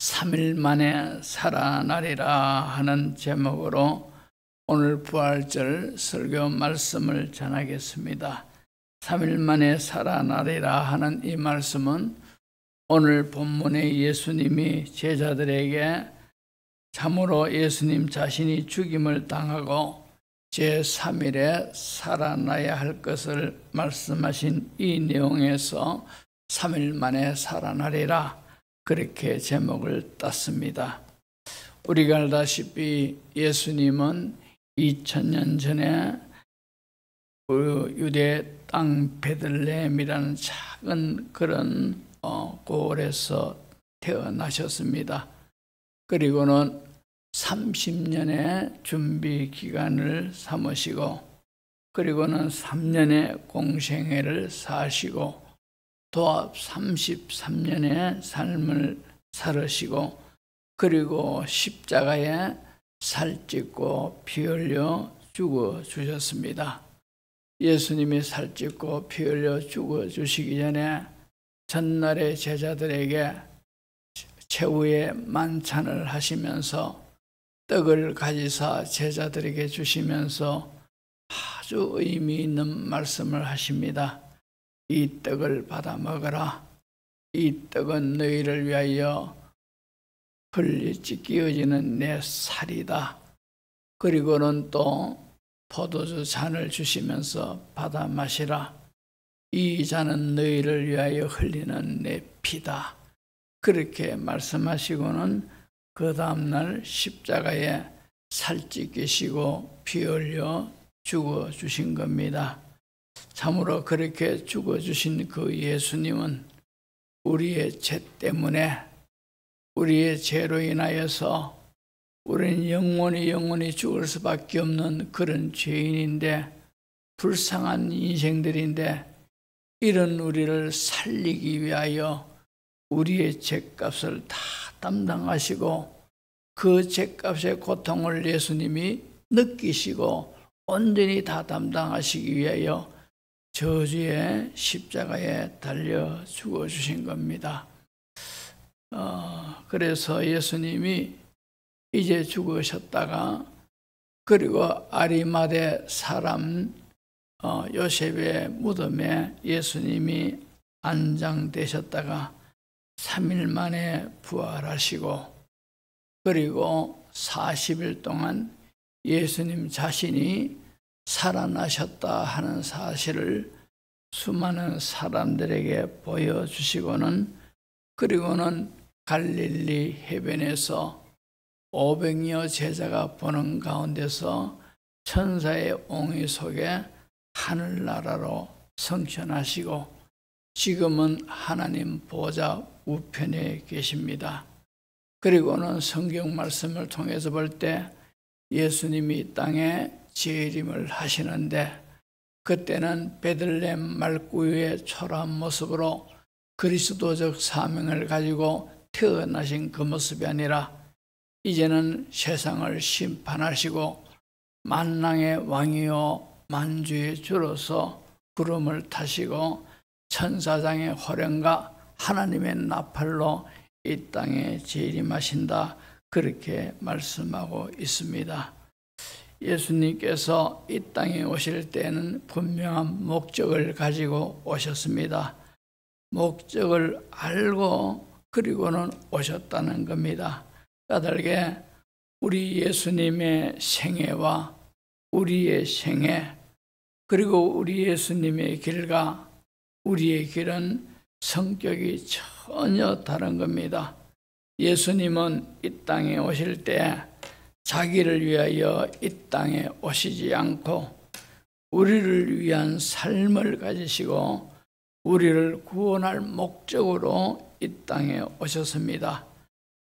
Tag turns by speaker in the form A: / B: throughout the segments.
A: 3일 만에 살아나리라 하는 제목으로 오늘 부활절 설교 말씀을 전하겠습니다. 3일 만에 살아나리라 하는 이 말씀은 오늘 본문의 예수님이 제자들에게 참으로 예수님 자신이 죽임을 당하고 제3일에 살아나야 할 것을 말씀하신 이 내용에서 3일 만에 살아나리라 그렇게 제목을 땄습니다. 우리가 알다시피 예수님은 2000년 전에 유대 땅 베들레헴이라는 작은 그런 고을에서 태어나셨습니다. 그리고는 30년의 준비 기간을 삼으시고 그리고는 3년의 공생애를 사시고 또 33년의 삶을 살으시고 그리고 십자가에 살찢고 피 흘려 죽어 주셨습니다. 예수님이 살찢고 피 흘려 죽어 주시기 전에 전날에 제자들에게 최후의 만찬을 하시면서 떡을 가지사 제자들에게 주시면서 아주 의미 있는 말씀을 하십니다. 이 떡을 받아 먹어라. 이 떡은 너희를 위하여 흘리지 끼어지는 내 살이다. 그리고는 또 포도주 잔을 주시면서 받아 마시라. 이 잔은 너희를 위하여 흘리는 내 피다. 그렇게 말씀하시고는 그 다음날 십자가에 살찌기시고 피 흘려 죽어 주신 겁니다. 참으로 그렇게 죽어주신 그 예수님은 우리의 죄 때문에 우리의 죄로 인하여서 우리는 영원히 죽을 수밖에 없는 그런 죄인인데 불쌍한 인생들인데 이런 우리를 살리기 위하여 우리의 죄값을 다 담당하시고 그 죄값의 고통을 예수님이 느끼시고 온전히 다 담당하시기 위하여 저주의 십자가에 달려 죽어주신 겁니다. 그래서 예수님이 이제 죽으셨다가 그리고 아리마대 사람 요셉의 무덤에 예수님이 안장되셨다가 3일 만에 부활하시고 그리고 40일 동안 예수님 자신이 살아나셨다 하는 사실을 수많은 사람들에게 보여주시고는 그리고는 갈릴리 해변에서 500여 제자가 보는 가운데서 천사의 옹의 속에 하늘나라로 승천하시고 지금은 하나님 보좌 우편에 계십니다. 그리고는 성경 말씀을 통해서 볼 때 예수님이 이 땅에 재림을 하시는데 그때는 베들레헴 말구유의 초라한 모습으로 그리스도적 사명을 가지고 태어나신 그 모습이 아니라 이제는 세상을 심판하시고 만왕의 왕이요 만주의 주로서 구름을 타시고 천사장의 호령과 하나님의 나팔로 이 땅에 재림하신다 그렇게 말씀하고 있습니다. 예수님께서 이 땅에 오실 때는 분명한 목적을 가지고 오셨습니다. 목적을 알고 그리고는 오셨다는 겁니다. 까닭에 우리 예수님의 생애와 우리의 생애 그리고 우리 예수님의 길과 우리의 길은 성격이 전혀 다른 겁니다. 예수님은 이 땅에 오실 때 자기를 위하여 이 땅에 오시지 않고 우리를 위한 삶을 가지시고 우리를 구원할 목적으로 이 땅에 오셨습니다.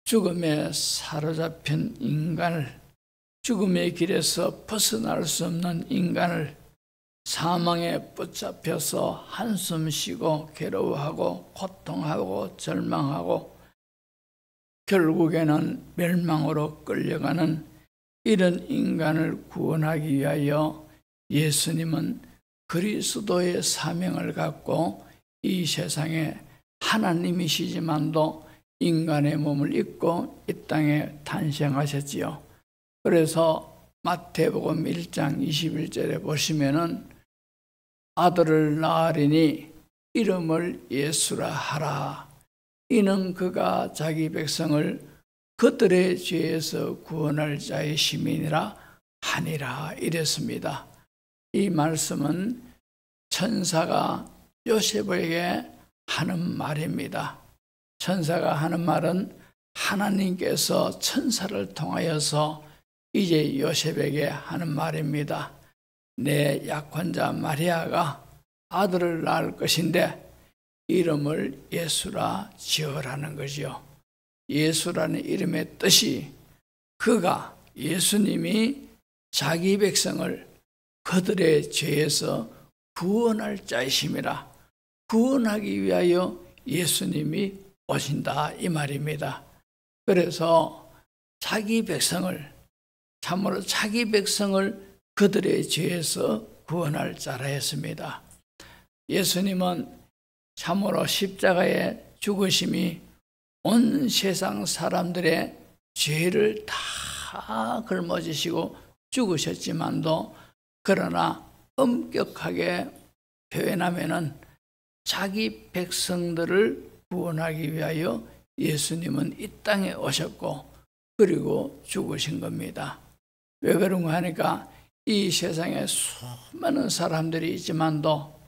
A: 죽음에 사로잡힌 인간을 죽음의 길에서 벗어날 수 없는 인간을 사망에 붙잡혀서 한숨 쉬고 괴로워하고 고통하고 절망하고 결국에는 멸망으로 끌려가는 이런 인간을 구원하기 위하여 예수님은 그리스도의 사명을 갖고 이 세상에 하나님이시지만도 인간의 몸을 입고 이 땅에 탄생하셨지요. 그래서 마태복음 1장 21절에 보시면은 아들을 낳으리니 이름을 예수라 하라. 이는 그가 자기 백성을 그들의 죄에서 구원할 자의 시민이라 하니라 이랬습니다. 이 말씀은 천사가 요셉에게 하는 말입니다. 천사가 하는 말은 하나님께서 천사를 통하여서 이제 요셉에게 하는 말입니다. 내 약혼자 마리아가 아들을 낳을 것인데 이름을 예수라 지으라는 거지요. 예수라는 이름의 뜻이 그가 예수님이 자기 백성을 그들의 죄에서 구원할 자이심이라, 구원하기 위하여 예수님이 오신다 이 말입니다. 그래서 자기 백성을, 참으로 자기 백성을 그들의 죄에서 구원할 자라 했습니다. 예수님은 참으로 십자가의 죽으심이 온 세상 사람들의 죄를 다 걸머지시고 죽으셨지만도, 그러나 엄격하게 표현하면은 자기 백성들을 구원하기 위하여 예수님은 이 땅에 오셨고 그리고 죽으신 겁니다. 왜 그런가 하니까 이 세상에 수많은 사람들이 있지만도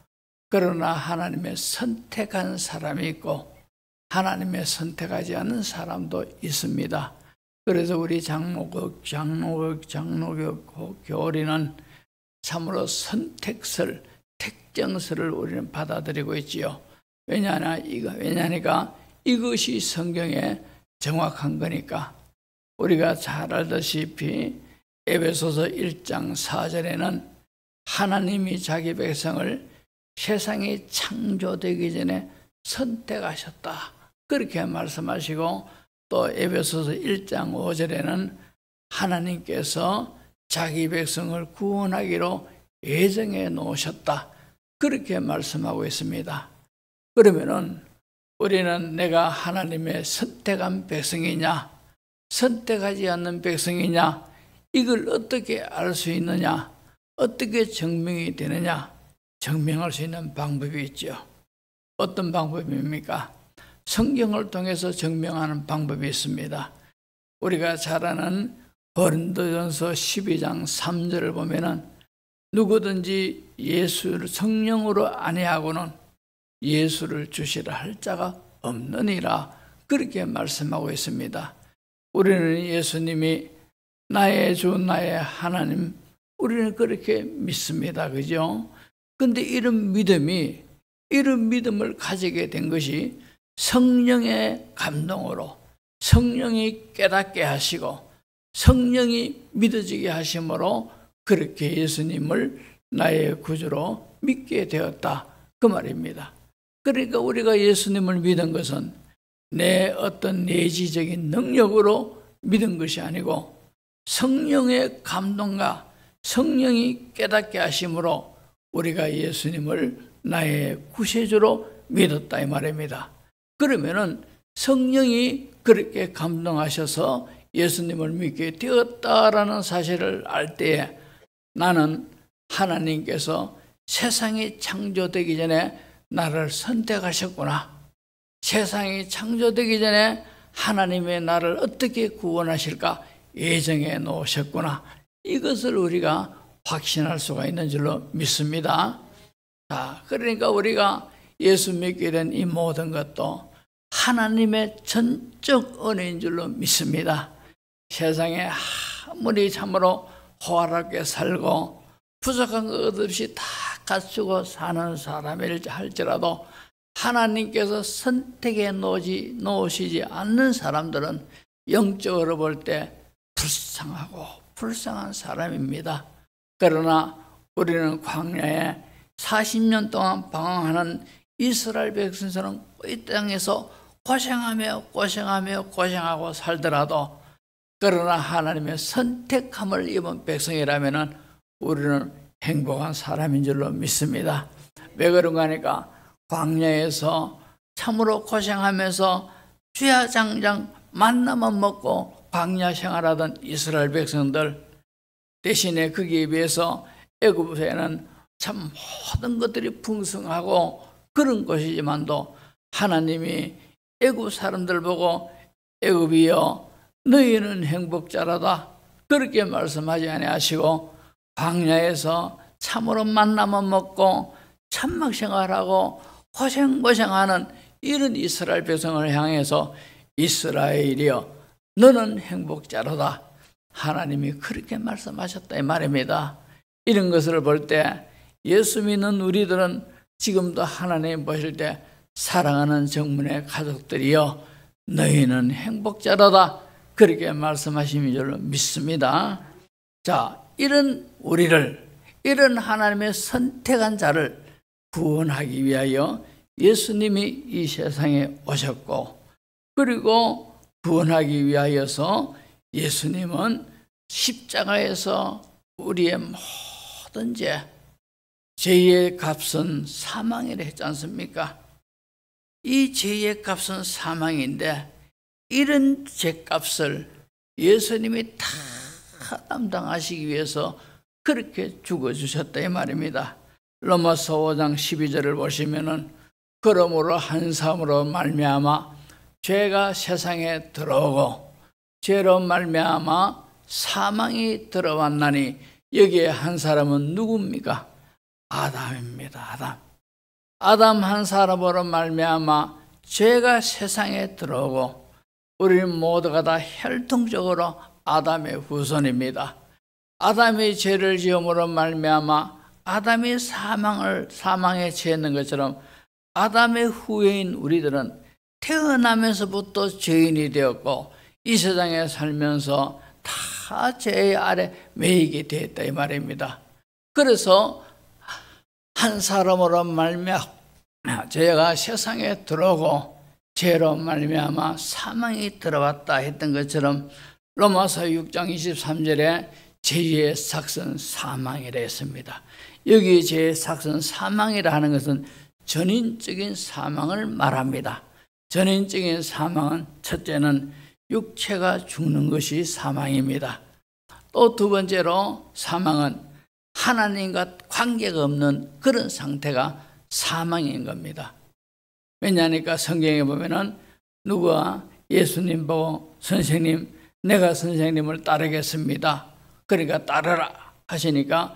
A: 그러나 하나님의 선택한 사람이 있고 하나님의 선택하지 않은 사람도 있습니다. 그래서 우리 장로교 교리는 참으로 선택설, 택정설을 우리는 받아들이고 있지요. 왜냐하니까 이것이 성경에 정확한 거니까. 우리가 잘 알다시피 에베소서 1장 4절에는 하나님이 자기 백성을 세상이 창조되기 전에 선택하셨다, 그렇게 말씀하시고, 또 에베소서 1장 5절에는 하나님께서 자기 백성을 구원하기로 예정해 놓으셨다, 그렇게 말씀하고 있습니다. 그러면은 우리는 내가 하나님의 선택한 백성이냐 선택하지 않는 백성이냐, 이걸 어떻게 알 수 있느냐, 어떻게 증명이 되느냐, 증명할 수 있는 방법이 있죠. 어떤 방법입니까? 성경을 통해서 증명하는 방법이 있습니다. 우리가 잘 아는 고린도전서 12장 3절을 보면은 누구든지 예수를 성령으로 아니하고는 예수를 주시라 할 자가 없느니라, 그렇게 말씀하고 있습니다. 우리는 예수님이 나의 주 나의 하나님, 우리는 그렇게 믿습니다. 그죠? 근데 이런 믿음을 가지게 된 것이 성령의 감동으로, 성령이 깨닫게 하시고 성령이 믿어지게 하심으로 그렇게 예수님을 나의 구주로 믿게 되었다, 그 말입니다. 그러니까 우리가 예수님을 믿은 것은 내 어떤 내지적인 능력으로 믿은 것이 아니고 성령의 감동과 성령이 깨닫게 하심으로 우리가 예수님을 나의 구세주로 믿었다 이 말입니다. 그러면은 성령이 그렇게 감동하셔서 예수님을 믿게 되었다라는 사실을 알 때에 나는 하나님께서 세상이 창조되기 전에 나를 선택하셨구나, 세상이 창조되기 전에 하나님의 나를 어떻게 구원하실까 예정해 놓으셨구나, 이것을 우리가 확신할 수가 있는 줄로 믿습니다. 자, 그러니까 우리가 예수 믿게 된 이 모든 것도 하나님의 전적 은혜인 줄로 믿습니다. 세상에 아무리 참으로 호화롭게 살고 부족한 것 없이 다 갖추고 사는 사람이라 할지라도 하나님께서 선택해 놓으시지 않는 사람들은 영적으로 볼 때 불쌍하고 불쌍한 사람입니다. 그러나 우리는 광야에 40년 동안 방황하는 이스라엘 백성처럼 이 땅에서 고생하고 살더라도, 그러나 하나님의 선택함을 입은 백성이라면 우리는 행복한 사람인 줄로 믿습니다. 왜 그런가 하니까 광야에서 참으로 고생하면서 주야장장 만나만 먹고 광야 생활하던 이스라엘 백성들, 대신에 거기에 비해서 애굽에는 참 모든 것들이 풍성하고 그런 것이지만도 하나님이 애굽 사람들 보고 애굽이여 너희는 행복자라다 그렇게 말씀하지 아니하시고 광야에서 참으로 만나만 먹고 천막 생활하고 고생하는 이런 이스라엘 백성을 향해서 이스라엘이여 너는 행복자로다 하나님이 그렇게 말씀하셨다 이 말입니다. 이런 것을 볼 때 예수 믿는 우리들은 지금도 하나님 보실 때 사랑하는 정문의 가족들이여 너희는 행복자로다 그렇게 말씀하신 줄로 믿습니다. 자, 이런 우리를, 이런 하나님의 선택한 자를 구원하기 위하여 예수님이 이 세상에 오셨고, 그리고 구원하기 위하여서 예수님은 십자가에서 우리의 모든 죄의 값은 사망이라 했지 않습니까? 이 죄의 값은 사망인데 이런 죄값을 예수님이 다 담당하시기 위해서 그렇게 죽어주셨다 이 말입니다. 로마서 5장 12절을 보시면은 그러므로 한 사람으로 말미암아 죄가 세상에 들어오고 죄로 말미암아 사망이 들어왔나니 여기에 한 사람은 누굽니까? 아담입니다. 아담 한 사람으로 말미암아 죄가 세상에 들어오고 우리 모두가 다 혈통적으로 아담의 후손입니다. 아담이 죄를 지음으로 말미암아 아담이 사망에 처했는 것처럼 아담의 후예인 우리들은 태어나면서부터 죄인이 되었고 이 세상에 살면서 다 죄 아래 매이게 되었다 이 말입니다. 그래서 한 사람으로 말미암아 죄가 세상에 들어오고 죄로 말미암아 사망이 들어왔다 했던 것처럼 로마서 6장 23절에 죄의 삭은 사망이라 했습니다. 여기 죄의 삭은 사망이라 하는 것은 전인적인 사망을 말합니다. 전인적인 사망은 첫째는 육체가 죽는 것이 사망입니다. 또 두 번째로 사망은 하나님과 관계가 없는 그런 상태가 사망인 겁니다. 왜냐하니까 성경에 보면은 누가 예수님 보고 선생님 내가 선생님을 따르겠습니다. 그러니까 따르라 하시니까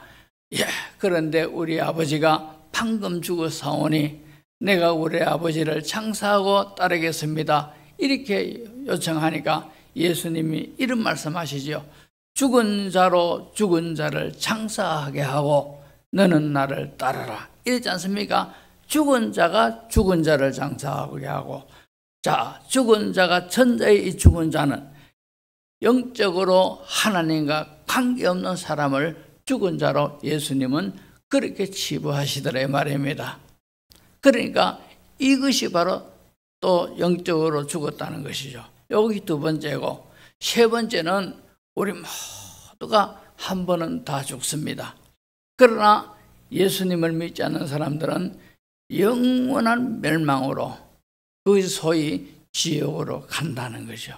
A: 예, 그런데 우리 아버지가 방금 죽어사오니 내가 우리 아버지를 장사하고 따르겠습니다. 이렇게 요청하니까 예수님이 이런 말씀하시죠. 죽은 자로 죽은 자를 장사하게 하고 너는 나를 따르라. 이랬지 않습니까? 죽은 자가 죽은 자를 장사하게 하고, 자, 죽은 자가 천자의 이 죽은 자는 영적으로 하나님과 관계없는 사람을 죽은 자로 예수님은 그렇게 치부하시더라 이 말입니다. 그러니까 이것이 바로 또 영적으로 죽었다는 것이죠. 여기 두 번째고, 세 번째는 우리 모두가 한 번은 다 죽습니다. 그러나 예수님을 믿지 않는 사람들은 영원한 멸망으로, 그 소위 지옥으로 간다는 거죠.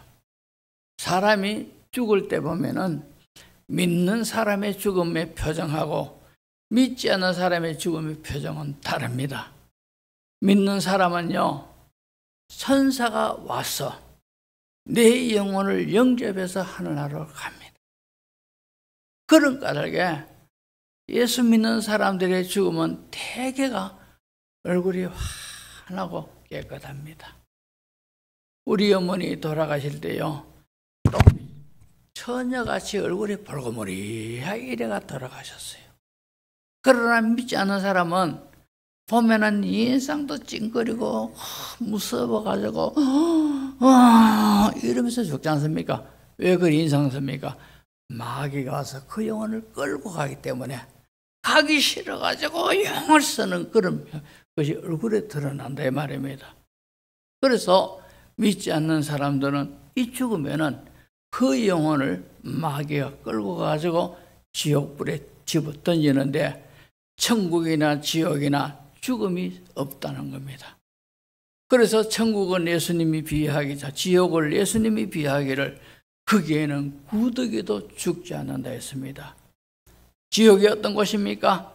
A: 사람이 죽을 때 보면은 믿는 사람의 죽음의 표정하고 믿지 않는 사람의 죽음의 표정은 다릅니다. 믿는 사람은요, 천사가 와서 내 영혼을 영접해서 하늘나라로 갑니다. 그런 까닭에 예수 믿는 사람들의 죽음은 대개가 얼굴이 환하고 깨끗합니다. 우리 어머니 돌아가실 때요, 또 처녀같이 얼굴이 벌거머리하게 이래가 돌아가셨어요. 그러나 믿지 않는 사람은 보면은 인상도 찡그리고 무서워가지고 이러면서 죽지 않습니까? 왜 그 인상 씁니까? 마귀가 와서 그 영혼을 끌고 가기 때문에 가기 싫어가지고 영을 쓰는 그런 것이 얼굴에 드러난다 이 말입니다. 그래서 믿지 않는 사람들은 이 죽으면은 그 영혼을 마귀가 끌고 가지고 지옥불에 집어 던지는데 천국이나 지옥이나 죽음이 없다는 겁니다. 그래서 천국은 예수님이 비유하기, 지옥을 예수님이 비유하기를 거기에는 구더기도 죽지 않는다 했습니다. 지옥이 어떤 곳입니까?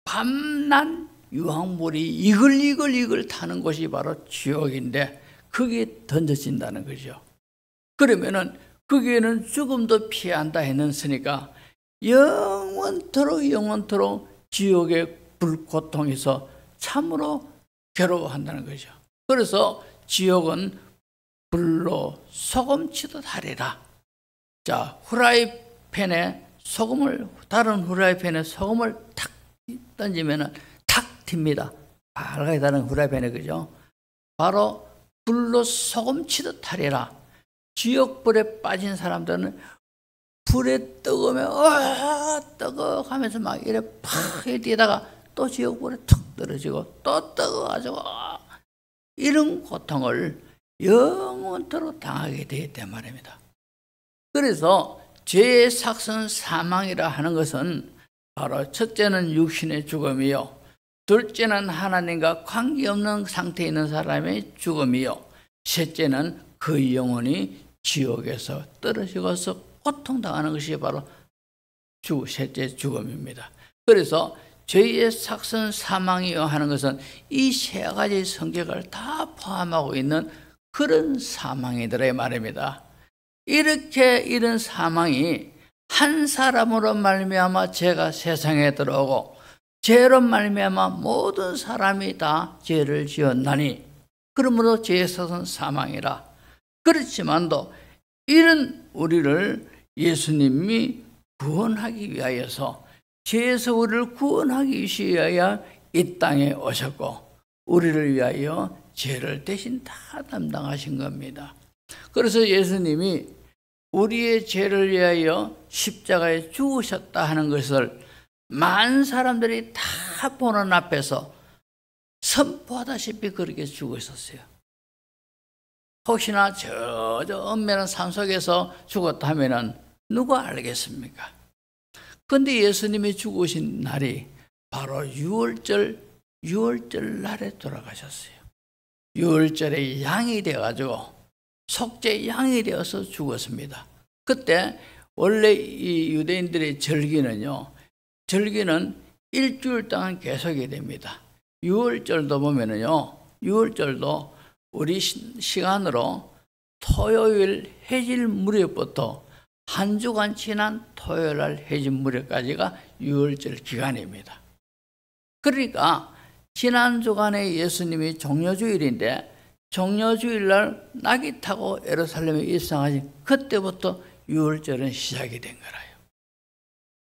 A: 밤낮 유황물이 이글이글 타는 곳이 바로 지옥인데 거기에 던져진다는 거죠. 그러면은 거기에는 죽음도 피한다 했으니까 영원토록 지옥의 불고통에서 참으로 괴로워한다는 거죠. 그래서 지옥은 불로 소금치듯 하리라. 자, 후라이팬에 다른 후라이팬에 소금을 탁 던지면은 탁 튑니다. 빨갛게 다른 후라이팬에, 그죠? 바로 불로 소금치듯 하리라. 지옥불에 빠진 사람들은 불에 뜨거우면 뜨거 하면서 막 이래 팍 뛰다가 또 지옥불에 툭 떨어지고 또 뜨거워가지고 이런 고통을 영원토록 당하게 되었단 말입니다. 그래서 죄의 삭은 사망이라 하는 것은 바로 첫째는 육신의 죽음이요, 둘째는 하나님과 관계없는 상태에 있는 사람의 죽음이요, 셋째는 그 영혼이 지옥에서 떨어지고서 고통당하는 것이 바로 셋째 죽음입니다. 그래서 죄의 삭은 사망이요 하는 것은 이 세 가지 성격을 다 포함하고 있는 그런 사망이더라 말입니다. 이렇게 이런 사망이 한 사람으로 말미암아 죄가 세상에 들어오고 죄로 말미암아 모든 사람이 다 죄를 지었나니 그러므로 죄의 삭은 사망이라. 그렇지만도 이런 우리를 예수님이 구원하기 위하여서 죄에서 우리를 구원하기 위하여 이 땅에 오셨고 우리를 위하여 죄를 대신 다 담당하신 겁니다. 그래서 예수님이 우리의 죄를 위하여 십자가에 죽으셨다 하는 것을 많은 사람들이 다 보는 앞에서 선포하다시피 그렇게 죽으셨어요. 혹시나 저 엄밀한 산속에서 죽었다 하면은 누가 알겠습니까? 그런데 예수님이 죽으신 날이 바로 유월절 날에 돌아가셨어요. 유월절에 양이 되어가지고 속죄 양이 되어서 죽었습니다. 그때 원래 이 유대인들의 절기는 일주일 동안 계속이 됩니다. 유월절도 보면은요, 유월절도 우리 시간으로 토요일 해질 무렵부터 한 주간 지난 토요일 날 해질 무렵까지가 유월절 기간입니다. 그러니까 지난 주간에 예수님이 종려주일인데 종려주일 날 낙이 타고 예루살렘에 입성하신 그때부터 유월절은 시작이 된 거라요.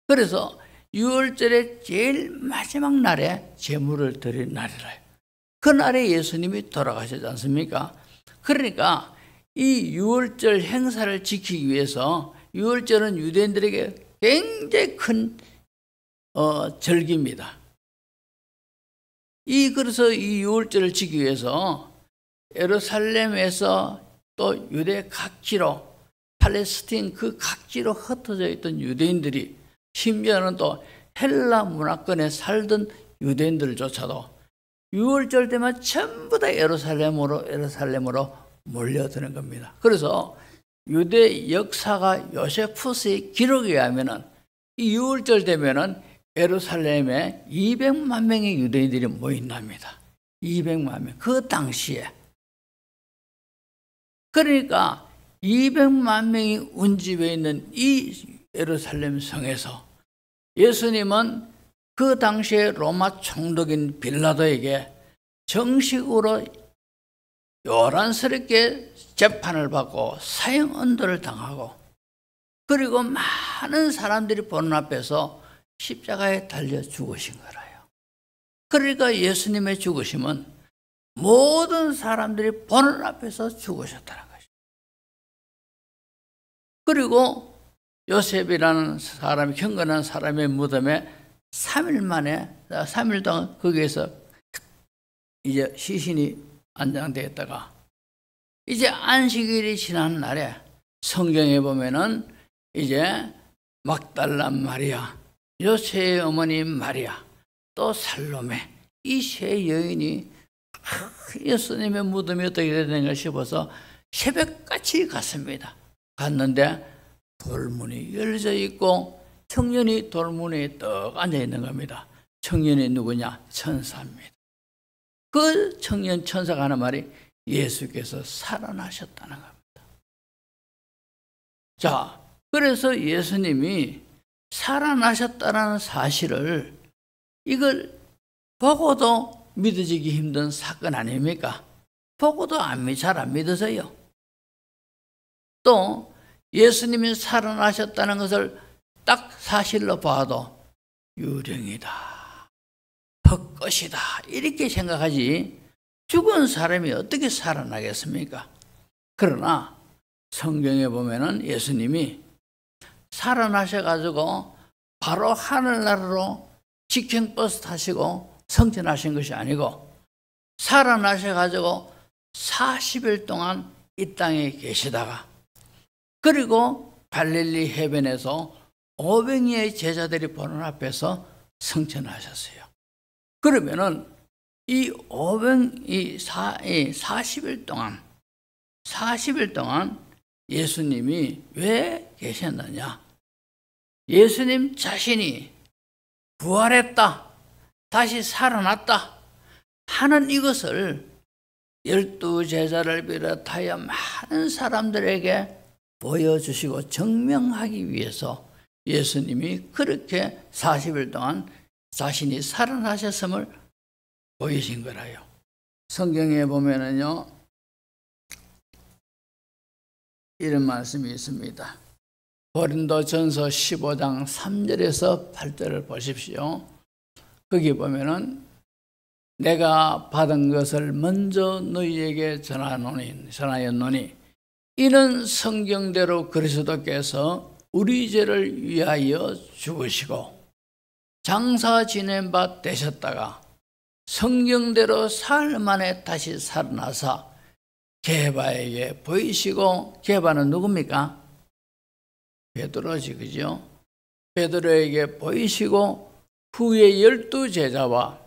A: 그래서 유월절의 제일 마지막 날에 제물을 드릴 날이라요. 그 날에 예수님이 돌아가셨지 않습니까? 그러니까 이 유월절 행사를 지키기 위해서 유월절은 유대인들에게 굉장히 큰 절기입니다. 그래서 이 유월절을 지키기 위해서 예루살렘에서 또 유대 각지로 팔레스틴 그 각지로 흩어져 있던 유대인들이 심지어는 또 헬라 문화권에 살던 유대인들조차도 유월절 때만 전부 다 예루살렘으로 몰려드는 겁니다. 그래서 유대 역사가 요세푸스의 기록에 의하면은 이 유월절 되면은 예루살렘에 200만 명의 유대인들이 모인답니다. 200만 명. 그 당시에. 그러니까 200만 명이 운집해 있는 이 예루살렘 성에서 예수님은 그 당시에 로마 총독인 빌라도에게 정식으로 요란스럽게 재판을 받고 사형 언도를 당하고 그리고 많은 사람들이 보는 앞에서 십자가에 달려 죽으신 거라요. 그러니까 예수님의 죽으심은 모든 사람들이 보는 앞에서 죽으셨다는 거죠. 그리고 요셉이라는 사람이 경건한 사람의 무덤에 3일 동안 거기에서 이제 시신이 안장되었다가 이제 안식일이 지난 날에 성경에 보면은 이제 막달라 마리아, 요새의 어머니 마리아, 또 살로메 이 세 여인이 예수님의 무덤이 어떻게 되는가 싶어서 새벽같이 갔습니다. 갔는데 돌문이 열려 있고 청년이 돌문에 떡 앉아 있는 겁니다. 청년이 누구냐? 천사입니다. 그 청년 천사가 하는 말이 예수께서 살아나셨다는 겁니다. 자, 그래서 예수님이 살아나셨다는 사실을 이걸 보고도 믿어지기 힘든 사건 아닙니까? 보고도 잘 안 믿어져요. 또 예수님이 살아나셨다는 것을 딱 사실로 봐도 유령이다, 헛것이다 이렇게 생각하지 죽은 사람이 어떻게 살아나겠습니까? 그러나 성경에 보면은 예수님이 살아나셔가지고 바로 하늘나라로 직행버스 타시고 승천하신 것이 아니고 살아나셔가지고 40일 동안 이 땅에 계시다가 그리고 갈릴리 해변에서 500여의 제자들이 보는 앞에서 승천하셨어요. 그러면은 이 40일 동안 예수님이 왜 계셨느냐? 예수님 자신이 부활했다, 다시 살아났다 하는 이것을 12제자를 비롯하여 많은 사람들에게 보여주시고 증명하기 위해서 예수님이 그렇게 40일 동안 자신이 살아나셨음을 보이신 거라요. 성경에 보면은요, 이런 말씀이 있습니다. 고린도전서 15장 3절에서 8절을 보십시오. 거기 보면은 내가 받은 것을 먼저 너희에게 전하였노니 이는 성경대로 그리스도께서 우리 죄를 위하여 죽으시고 장사 지낸 바 되셨다가 성경대로 사흘 만에 다시 살아나사 게바에게 보이시고, 게바는 누굽니까? 베드로지, 그죠? 베드로에게 보이시고 후에 12제자와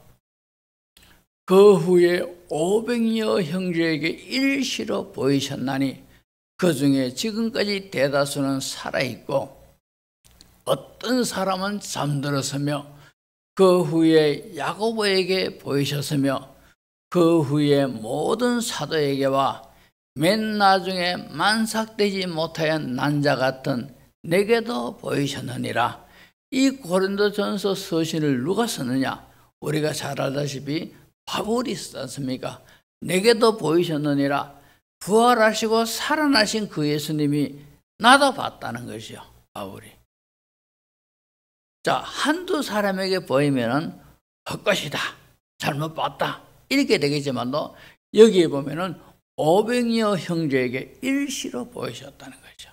A: 그 후에 500여 형제에게 일시로 보이셨나니 그 중에 지금까지 대다수는 살아있고 어떤 사람은 잠들었으며 그 후에 야고보에게 보이셨으며 그 후에 모든 사도에게와 맨 나중에 만삭되지 못하여 난 자 같은 내게도 보이셨느니라. 이 고린도전서 서신을 누가 썼느냐? 우리가 잘 알다시피 바울이 쓰지 않습니까? 내게도 보이셨느니라. 부활하시고 살아나신 그 예수님이 나도 봤다는 것이요, 바울이. 자, 한두 사람에게 보이면은 헛것이다, 잘못 봤다 이렇게 되겠지만도 여기에 보면은 500여 형제에게 일시로 보이셨다는 거죠.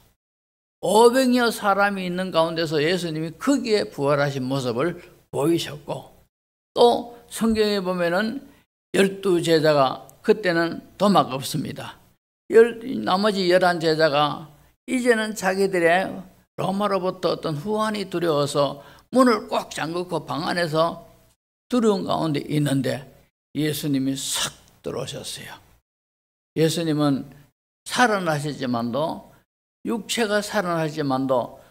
A: 500여 사람이 있는 가운데서 예수님이 거기에 부활하신 모습을 보이셨고, 또 성경에 보면은 12제자가 그때는 도마가 없습니다. 나머지 11제자가 이제는 자기들의 로마로부터 어떤 후환이 두려워서 문을 꽉 잠그고 방 안에서 두려운 가운데 있는데 예수님이 싹 들어오셨어요. 예수님은 살아나시지만도, 육체가 살아나시지만도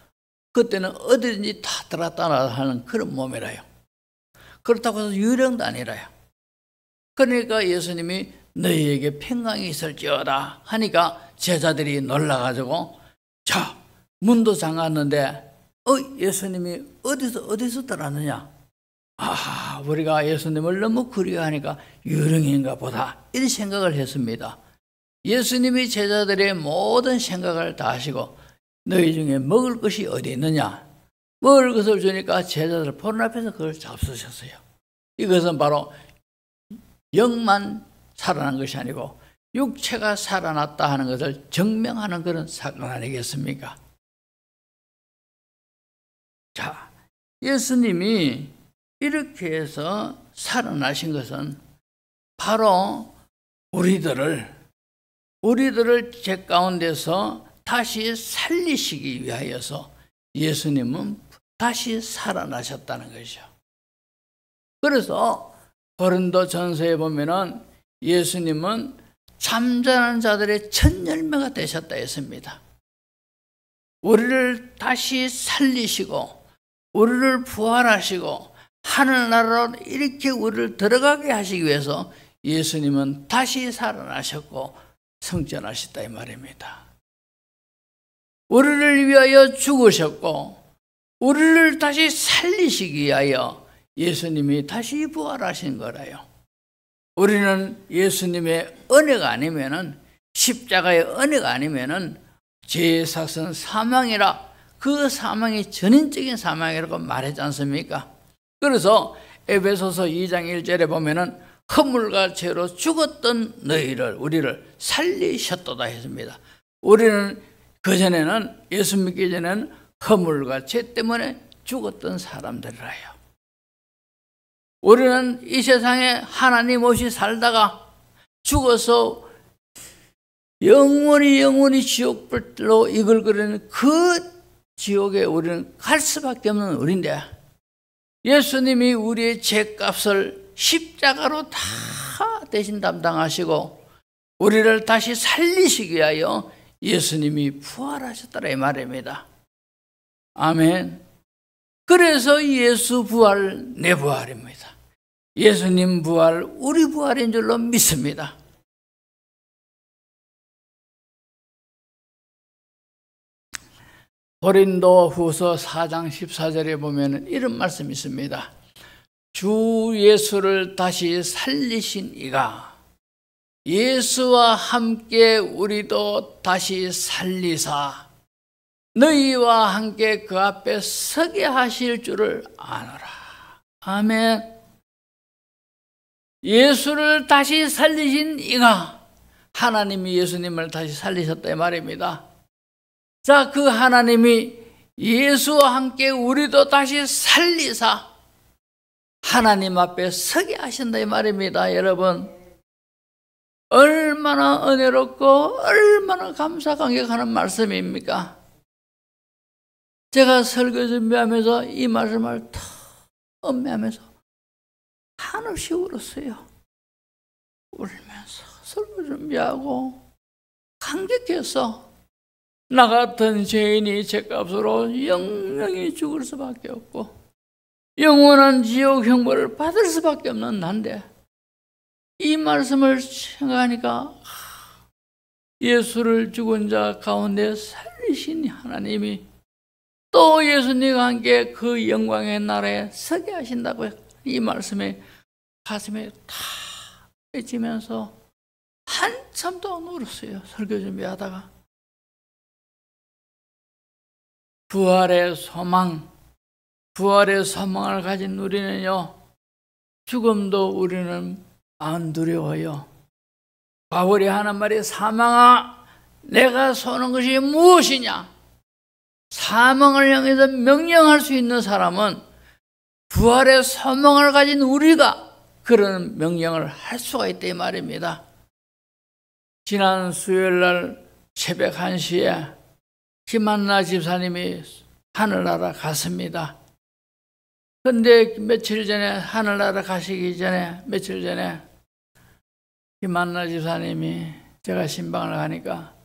A: 그때는 어디든지 다 들었다 놨다 하는 그런 몸이라요. 그렇다고 해서 유령도 아니라요. 그러니까 예수님이 너희에게 평강이 있을지어다 하니까 제자들이 놀라가지고, 자, 문도 잠갔는데 예수님이 어디서 들었느냐? 아, 우리가 예수님을 너무 그리워하니까 유령인가 보다 이런 생각을 했습니다. 예수님이 제자들의 모든 생각을 다 하시고 너희 중에 먹을 것이 어디 있느냐? 먹을 것을 주니까 제자들 보는 앞에서 그걸 잡수셨어요. 이것은 바로 영만 살아난 것이 아니고 육체가 살아났다 하는 것을 증명하는 그런 사건 아니겠습니까? 자, 예수님이 이렇게 해서 살아나신 것은 바로 우리들을 죄 가운데서 다시 살리시기 위하여서 예수님은 다시 살아나셨다는 것이죠. 그래서 고린도전서에 보면은 예수님은 잠자는 자들의 첫 열매가 되셨다 했습니다. 우리를 다시 살리시고 우리를 부활하시고 하늘나라로 이렇게 우리를 들어가게 하시기 위해서 예수님은 다시 살아나셨고 승천하셨다 이 말입니다. 우리를 위하여 죽으셨고 우리를 다시 살리시기 위하여 예수님이 다시 부활하신 거라요. 우리는 예수님의 은혜가 아니면은, 십자가의 은혜가 아니면은 죄의 삭은 사망이라, 그 사망이 전인적인 사망이라고 말하지 않습니까? 그래서 에베소서 2장 1절에 보면은 허물과 죄로 죽었던 너희를, 우리를 살리셨도다 했습니다. 우리는 그전에는, 예수 믿기 전에는 허물과 죄 때문에 죽었던 사람들이라요. 우리는 이 세상에 하나님 없이 살다가 죽어서 영원히 지옥불로 이글거리는 그 지옥에 우리는 갈 수밖에 없는 우리인데, 예수님이 우리의 죄값을 십자가로 다 대신 담당하시고 우리를 다시 살리시기 위하여 예수님이 부활하셨더라 이 말입니다. 아멘. 그래서 예수 부활, 내 부활입니다. 예수님 부활, 우리 부활인 줄로 믿습니다. 고린도 후서 4장 14절에 보면 이런 말씀이 있습니다. 주 예수를 다시 살리신 이가 예수와 함께 우리도 다시 살리사 너희와 함께 그 앞에 서게 하실 줄을 아노라. 아멘. 예수를 다시 살리신 이가, 하나님이 예수님을 다시 살리셨다 이 말입니다. 자, 그 하나님이 예수와 함께 우리도 다시 살리사 하나님 앞에 서게 하신다 이 말입니다. 여러분, 얼마나 은혜롭고 얼마나 감사 감격하는 말씀입니까? 제가 설교 준비하면서 이 말씀을 더 음미하면서 한없이 울었어요. 울면서 설교 준비하고 감격해서 나 같은 죄인이 죄값으로 영영이 죽을 수밖에 없고 영원한 지옥 형벌을 받을 수밖에 없는 난데, 이 말씀을 생각하니까 예수를 죽은 자 가운데 살리신 하나님이 또 예수님과 함께 그 영광의 나라에 서게 하신다고 이 말씀에 가슴에 다 맺히면서 한참 동안 울었어요. 설교 준비하다가. 부활의 소망, 부활의 소망을 가진 우리는요, 죽음도 우리는 안 두려워요. 바울이 하는 말이 사망아 내가 쏘는 것이 무엇이냐? 사망을 향해서 명령할 수 있는 사람은 부활의 소망을 가진 우리가 그런 명령을 할 수가 있다 이 말입니다. 지난 수요일 날 새벽 1시에 김한나 집사님이 하늘나라 갔습니다. 그런데 며칠 전에, 하늘나라 가시기 전에, 며칠 전에 김한나 집사님이 제가 신방을 가니까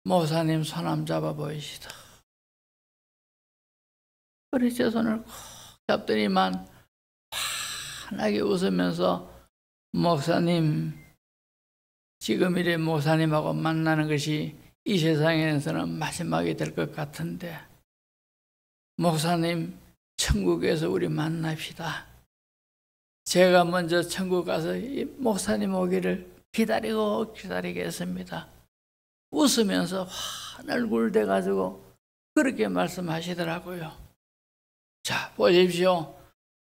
A: 목사님 손 한번 잡아 보이시다. 그래 제 손을 콕 잡더니만 환하게 웃으면서 목사님, 지금 이래 목사님하고 만나는 것이 이 세상에서는 마지막이 될 것 같은데 목사님 천국에서 우리 만납시다. 제가 먼저 천국 가서 이 목사님 오기를 기다리겠습니다. 웃으면서 환 얼굴 돼가지고 그렇게 말씀하시더라고요. 자, 보십시오.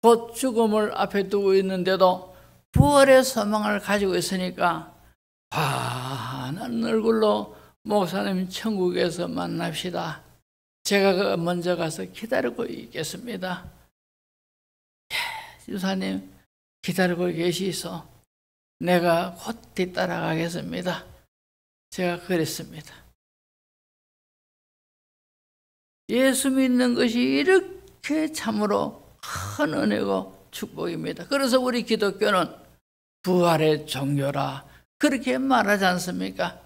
A: 곧 죽음을 앞에 두고 있는데도 부활의 소망을 가지고 있으니까 환한 얼굴로 목사님 천국에서 만납시다. 제가 먼저 가서 기다리고 있겠습니다. 집사님 기다리고 계시소. 내가 곧 뒤따라가겠습니다. 제가 그랬습니다. 예수 믿는 것이 이렇게 참으로 큰 은혜고 축복입니다. 그래서 우리 기독교는 부활의 종교라 그렇게 말하지 않습니까?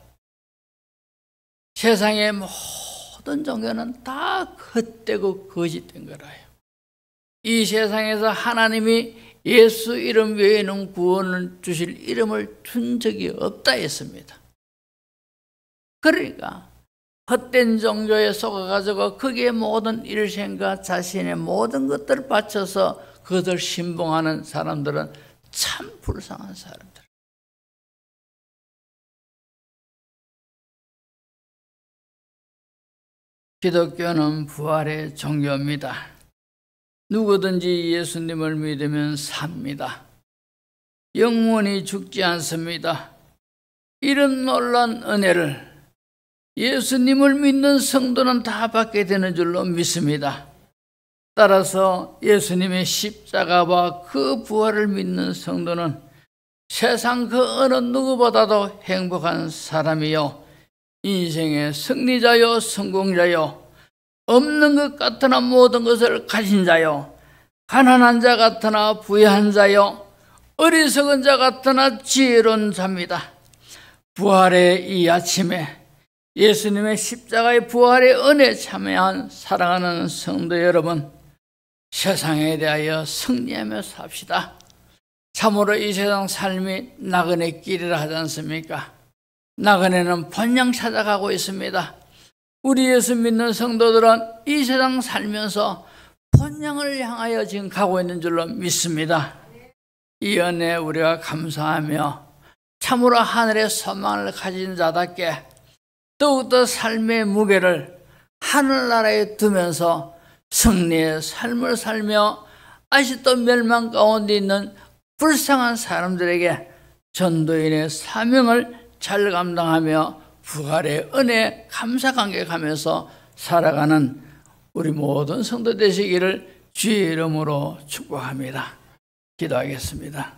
A: 세상의 모든 종교는 다 헛되고 거짓된 거라요. 이 세상에서 하나님이 예수 이름 외에는 구원을 주실 이름을 준 적이 없다 했습니다. 그러니까 헛된 종교에 속아가지고 거기에 모든 일생과 자신의 모든 것들을 바쳐서 그것을 신봉하는 사람들은 참 불쌍한 사람들. 기독교는 부활의 종교입니다. 누구든지 예수님을 믿으면 삽니다. 영원히 죽지 않습니다. 이런 놀라운 은혜를 예수님을 믿는 성도는 다 받게 되는 줄로 믿습니다. 따라서 예수님의 십자가와 그 부활을 믿는 성도는 세상 그 어느 누구보다도 행복한 사람이요, 인생의 승리자요, 성공자요, 없는 것 같으나 모든 것을 가진 자요, 가난한 자 같으나 부유한 자요, 어리석은 자 같으나 지혜로운 자입니다. 부활의 이 아침에 예수님의 십자가의 부활의 은혜에 참여한 사랑하는 성도 여러분, 세상에 대하여 승리하며 삽시다. 참으로 이 세상 삶이 나그네 길이라 하지 않습니까? 나그네는 본향 찾아가고 있습니다. 우리 예수 믿는 성도들은 이 세상 살면서 본향을 향하여 지금 가고 있는 줄로 믿습니다. 이 은혜에 우리가 감사하며 참으로 하늘의 소망을 가진 자답게 더욱더 삶의 무게를 하늘나라에 두면서 승리의 삶을 살며 아직도 멸망 가운데 있는 불쌍한 사람들에게 전도인의 사명을 잘 감당하며 부활의 은혜에 감사 감격하면서 살아가는 우리 모든 성도 되시기를 주의 이름으로 축복합니다. 기도하겠습니다.